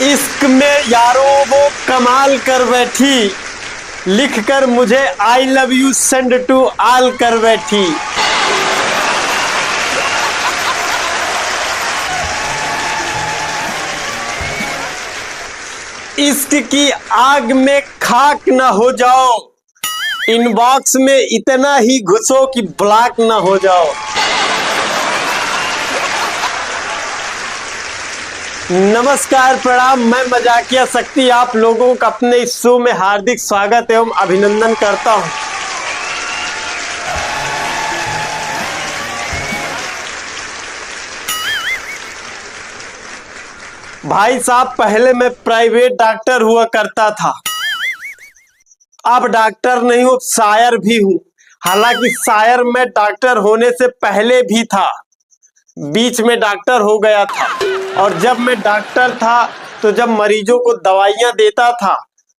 इश्क में यारों वो कमाल कर बैठी, लिख कर मुझे I love you send to all कर बैठी। इश्क की आग में खाक न हो जाओ, इनबॉक्स में इतना ही घुसो कि ब्लॉक न हो जाओ। नमस्कार, प्रणाम। मैं मजाकिया शक्ति आप लोगों का अपने इस शो में हार्दिक स्वागत एवं अभिनंदन करता हूं। भाई साहब, पहले मैं प्राइवेट डॉक्टर हुआ करता था। अब डॉक्टर नहीं हूं, शायर भी हूं। हालांकि शायर मैं डॉक्टर होने से पहले भी था, बीच में डॉक्टर हो गया था। और जब मैं डॉक्टर था तो जब मरीजों को दवाइयां देता था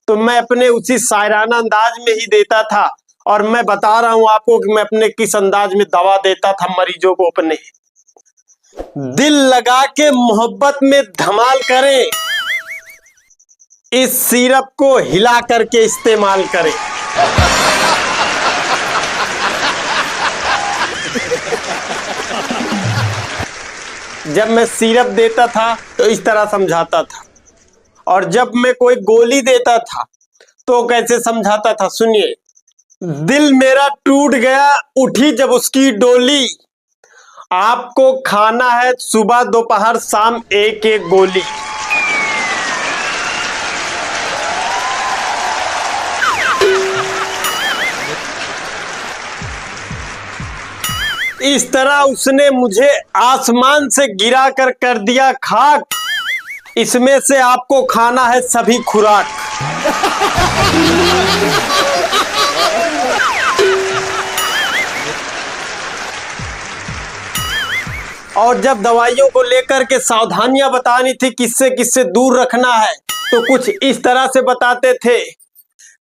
तो मैं अपने उसी शायराना अंदाज में ही देता था। और मैं बता रहा हूं आपको कि मैं अपने किस अंदाज में दवा देता था मरीजों को। अपने दिल लगा के मोहब्बत में धमाल करें, इस सिरप को हिला करके इस्तेमाल करें। जब मैं सिरप देता था तो इस तरह समझाता था, और जब मैं कोई गोली देता था तो कैसे समझाता था, सुनिए। दिल मेरा टूट गया उठी जब उसकी डोली, आपको खाना है सुबह दोपहर शाम एक एक गोली। इस तरह उसने मुझे आसमान से गिरा कर दिया खाक, इसमें से आपको खाना है सभी खुराक। और जब दवाइयों को लेकर के सावधानियां बतानी थी, किससे किससे दूर रखना है, तो कुछ इस तरह से बताते थे।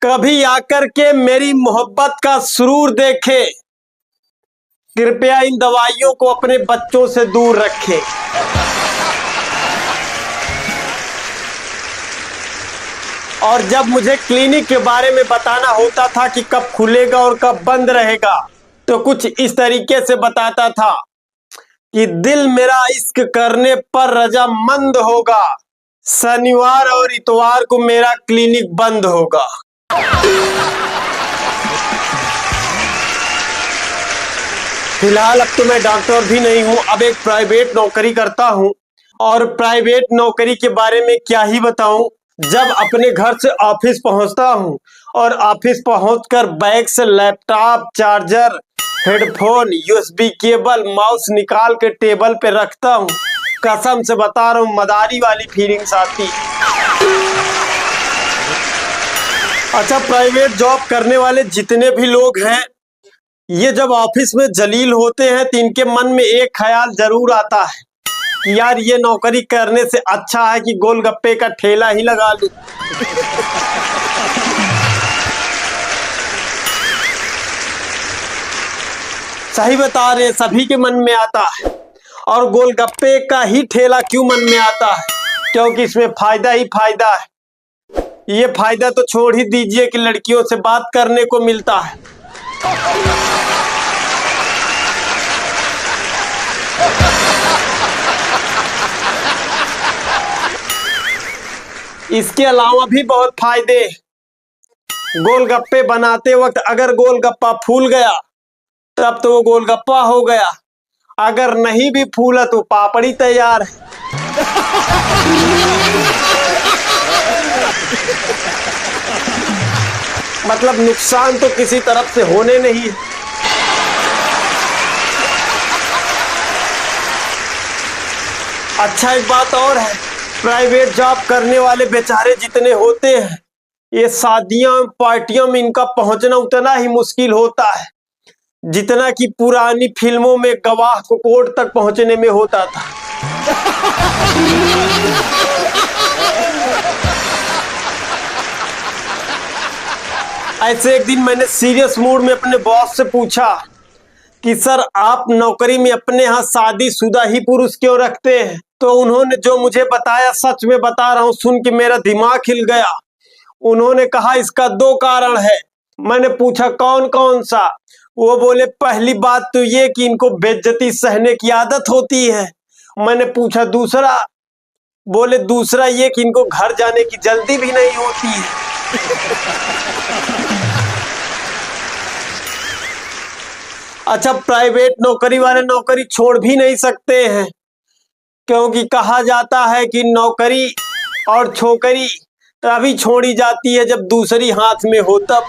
कभी आकर के मेरी मोहब्बत का सुरूर देखे, कृपया इन दवाइयों को अपने बच्चों से दूर रखें। और जब मुझे क्लिनिक के बारे में बताना होता था कि कब खुलेगा और कब बंद रहेगा, तो कुछ इस तरीके से बताता था कि दिल मेरा इश्क करने पर रजामंद होगा, शनिवार और इतवार को मेरा क्लिनिक बंद होगा। फिलहाल अब तो मैं डॉक्टर भी नहीं हूं, अब एक प्राइवेट नौकरी करता हूं। और प्राइवेट नौकरी के बारे में क्या ही बताऊं। जब अपने घर से ऑफिस पहुंचता हूं और ऑफिस पहुंचकर बैग से laptop, charger, headphone, USB cable, mouse निकाल के टेबल पे रखता हूं, कसम से बता रहा हूं, मदारी वाली फीलिंग्स आती। अच्छा, प्राइवेट जॉब करने वाले जितने भी लोग हैं, ये जब ऑफिस में जलील होते हैं तो इनके मन में एक ख्याल जरूर आता है कि यार ये नौकरी करने से अच्छा है कि गोलगप्पे का ठेला ही लगा लूं। सही बता रहे हैं, सभी के मन में आता है। और गोलगप्पे का ही ठेला क्यों मन में आता है? क्योंकि इसमें फायदा ही फायदा है। ये फायदा तो छोड़ ही दीजिए कि लड़कियों से बात करने को मिलता है। इसके अलावा भी बहुत फायदे। गोलगप्पे बनाते वक्त अगर गोलगप्पा फूल गया तब तो वो गोलगप्पा हो गया, अगर नहीं भी फूला तो पापड़ी तैयार है। मतलब नुकसान तो किसी तरफ से होने नहीं है। अच्छा, एक बात और है, प्राइवेट जॉब करने वाले बेचारे जितने होते हैं, ये शादियां पार्टियों में इनका पहुंचना उतना ही मुश्किल होता है जितना कि पुरानी फिल्मों में गवाह को कोर्ट तक पहुंचने में होता था। ऐसे एक दिन मैंने सीरियस मूड में अपने बॉस से पूछा कि सर, आप नौकरी में अपने यहाँ शादीशुदा ही पुरुष क्यों रखते हैं? तो उन्होंने जो मुझे बताया, सच में बता रहा हूं, सुन के मेरा दिमाग हिल गया। उन्होंने कहा इसका दो कारण है। मैंने पूछा कौन कौन सा? वो बोले पहली बात तो ये कि इनको बेइज्जती सहने की आदत होती है। मैंने पूछा दूसरा? बोले दूसरा ये कि इनको घर जाने की जल्दी भी नहीं होती है। अच्छा, प्राइवेट नौकरी वाले नौकरी छोड़ भी नहीं सकते हैं, क्योंकि कहा जाता है कि नौकरी और छोकरी तभी छोड़ी जाती है जब दूसरी हाथ में हो तब।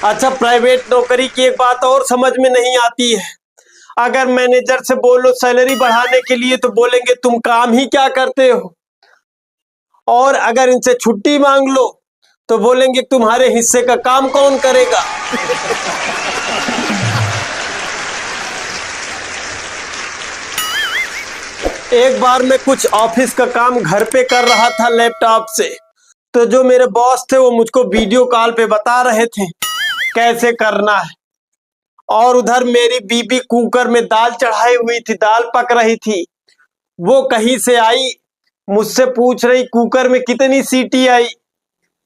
अच्छा, प्राइवेट नौकरी की एक बात और समझ में नहीं आती है। अगर मैनेजर से बोलो सैलरी बढ़ाने के लिए तो बोलेंगे तुम काम ही क्या करते हो, और अगर इनसे छुट्टी मांग लो तो बोलेंगे तुम्हारे हिस्से का काम कौन करेगा। एक बार मैं कुछ ऑफिस का काम घर पे कर रहा था लैपटॉप से, तो जो मेरे बॉस थे वो मुझको वीडियो कॉल पे बता रहे थे कैसे करना है, और उधर मेरी बीबी कुकर में दाल चढ़ाई हुई थी, दाल पक रही थी। वो कहीं से आई, मुझसे पूछ रही कुकर में कितनी सीटी आई।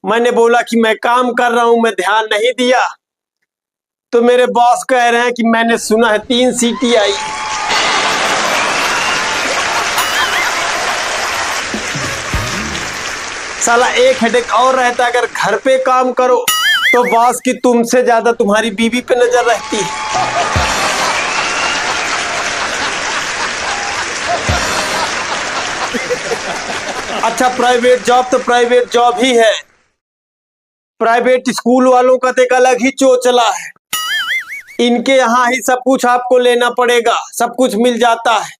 मैंने बोला कि मैं काम कर रहा हूं, मैं ध्यान नहीं दिया। तो मेरे बॉस कह रहे हैं कि मैंने सुना है 3 सीटी आई। साला एक हेडेक और रहता, अगर घर पे काम करो तो बॉस की तुमसे ज्यादा तुम्हारी बीवी पे नजर रहती है। अच्छा, प्राइवेट जॉब तो प्राइवेट जॉब ही है। प्राइवेट स्कूल वालों का तो एक अलग ही चोचला है। इनके यहाँ ही सब कुछ आपको लेना पड़ेगा, सब कुछ मिल जाता है,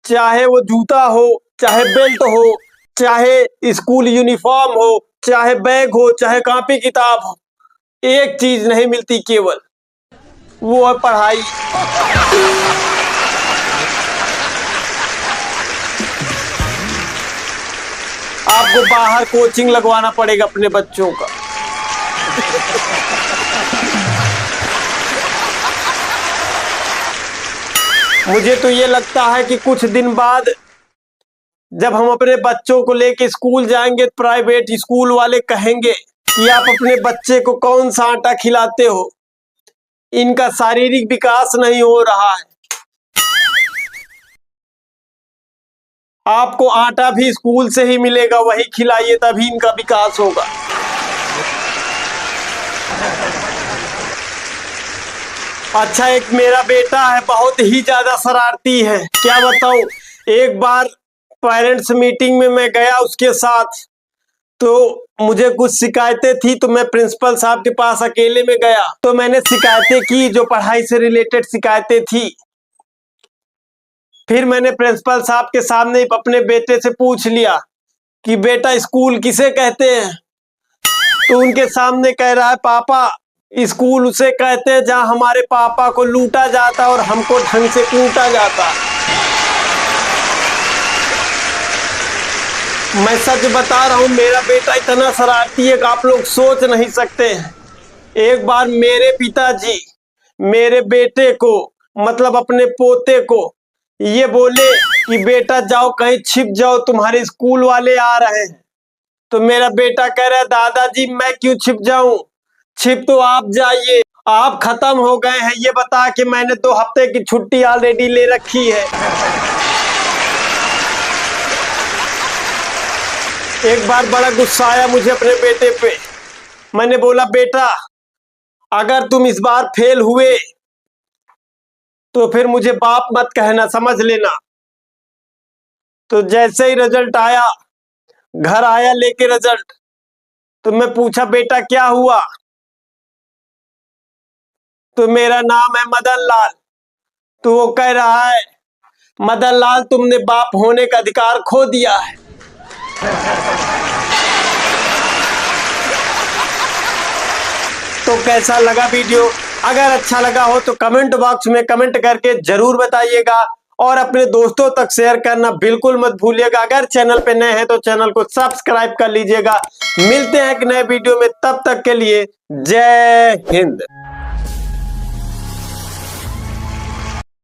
चाहे वो जूता हो, चाहे बेल्ट हो, चाहे स्कूल यूनिफॉर्म हो, चाहे बैग हो, चाहे कॉपी किताब हो। एक चीज नहीं मिलती केवल, वो है पढ़ाई। आपको बाहर कोचिंग लगवाना पड़ेगा अपने बच्चों का। मुझे तो ये लगता है कि कुछ दिन बाद जब हम अपने बच्चों को लेके स्कूल जाएंगे, प्राइवेट स्कूल वाले कहेंगे कि आप अपने बच्चे को कौन सा आटा खिलाते हो, इनका शारीरिक विकास नहीं हो रहा है। आपको आटा भी स्कूल से ही मिलेगा, वही खिलाइए तभी इनका विकास होगा। अच्छा, एक मेरा बेटा है, बहुत ही ज्यादा शरारती है, क्या बताऊं। एक बार पेरेंट्स मीटिंग में मैं गया उसके साथ, तो मुझे कुछ शिकायतें थी, तो मैं प्रिंसिपल साहब के पास अकेले में गया, तो मैंने शिकायतें की, जो पढ़ाई से रिलेटेड शिकायतें थी। फिर मैंने प्रिंसिपल साहब के सामने अपने बेटे से पूछ लिया कि बेटा स्कूल किसे कहते हैं, तो उनके सामने कह रहा है पापा स्कूल उसे कहते हैं जहां हमारे पापा को लूटा जाता और हमको ढंग से कूटा जाता। मैं सच बता रहा हूं, मेरा बेटा इतना शरारती है कि आप लोग सोच नहीं सकते हैं। एक बार मेरे पिताजी मेरे बेटे को, मतलब अपने पोते को, ये बोले कि बेटा जाओ कहीं छिप जाओ, तुम्हारे स्कूल वाले आ रहे हैं। तो मेरा बेटा कह रहा है दादाजी मैं क्यों छिप जाऊं, छिप तो आप जाइए, आप खत्म हो गए हैं, ये बता के मैंने 2 हफ्ते की छुट्टी ऑलरेडी ले रखी है। एक बार बड़ा गुस्सा आया मुझे अपने बेटे पे। मैंने बोला बेटा अगर तुम इस बार फेल हुए तो फिर मुझे बाप मत कहना, समझ लेना। तो जैसे ही रिजल्ट आया, घर आया लेके रिजल्ट, तो मैं पूछा बेटा क्या हुआ, तो मेरा नाम है मदन लाल। तो वो कह रहा है मदन लाल तुमने बाप होने का अधिकार खो दिया है। तो कैसा लगा वीडियो? अगर अच्छा लगा हो तो कमेंट बॉक्स में कमेंट करके जरूर बताइएगा, और अपने दोस्तों तक शेयर करना बिल्कुल मत भूलिएगा। अगर चैनल पे नए हैं तो चैनल को सब्सक्राइब कर लीजिएगा। मिलते हैं एक नए वीडियो में, तब तक के लिए जय हिंद।